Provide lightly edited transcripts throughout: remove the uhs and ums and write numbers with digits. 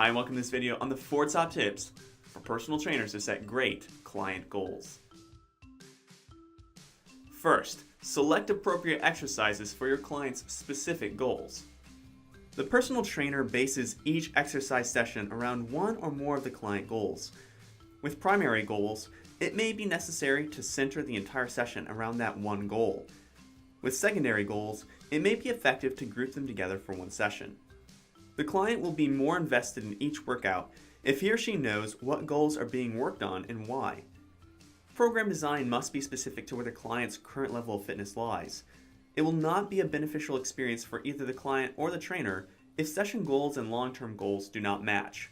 Hi and welcome to this video on the 4 top tips for personal trainers to set great client goals. First, select appropriate exercises for your client's specific goals. The personal trainer bases each exercise session around one or more of the client goals. With primary goals, it may be necessary to center the entire session around that one goal. With secondary goals, it may be effective to group them together for one session. The client will be more invested in each workout if he or she knows what goals are being worked on and why. Program design must be specific to where the client's current level of fitness lies. It will not be a beneficial experience for either the client or the trainer if session goals and long-term goals do not match.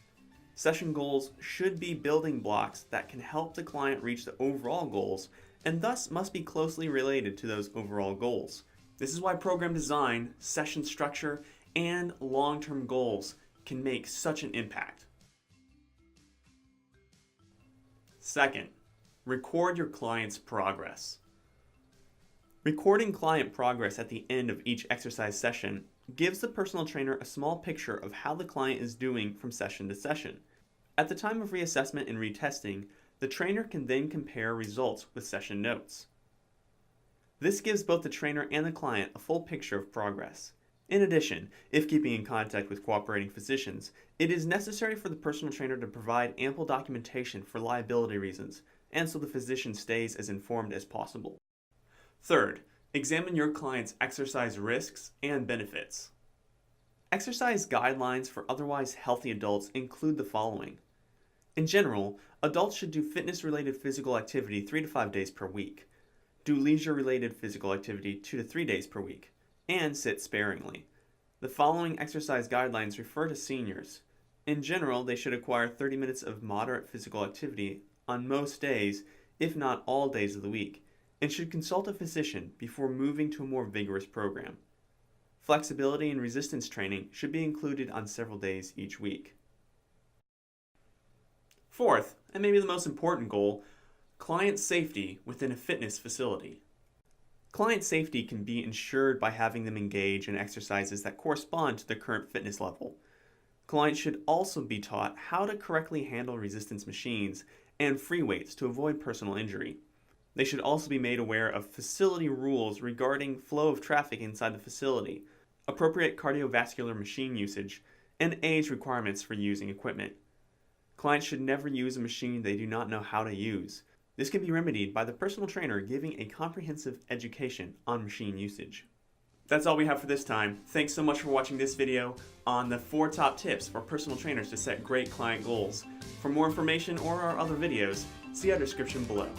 Session goals should be building blocks that can help the client reach the overall goals and thus must be closely related to those overall goals. This is why program design, session structure, and long-term goals can make such an impact. Second, record your client's progress. Recording client progress at the end of each exercise session gives the personal trainer a small picture of how the client is doing from session to session. At the time of reassessment and retesting, the trainer can then compare results with session notes. This gives both the trainer and the client a full picture of progress. In addition, if keeping in contact with cooperating physicians, it is necessary for the personal trainer to provide ample documentation for liability reasons, and so the physician stays as informed as possible. Third, examine your client's exercise risks and benefits. Exercise guidelines for otherwise healthy adults include the following. In general, adults should do fitness-related physical activity 3 to 5 days per week, do leisure-related physical activity 2 to 3 days per week, and sit sparingly. The following exercise guidelines refer to seniors. In general, they should acquire 30 minutes of moderate physical activity on most days, if not all days of the week, and should consult a physician before moving to a more vigorous program. Flexibility and resistance training should be included on several days each week. Fourth, and maybe the most important goal, client safety within a fitness facility. Client safety can be ensured by having them engage in exercises that correspond to their current fitness level. Clients should also be taught how to correctly handle resistance machines and free weights to avoid personal injury. They should also be made aware of facility rules regarding flow of traffic inside the facility, appropriate cardiovascular machine usage, and age requirements for using equipment. Clients should never use a machine they do not know how to use. This can be remedied by the personal trainer giving a comprehensive education on machine usage. That's all we have for this time. Thanks so much for watching this video on the 4 top tips for personal trainers to set great client goals. For more information or our other videos, see our description below.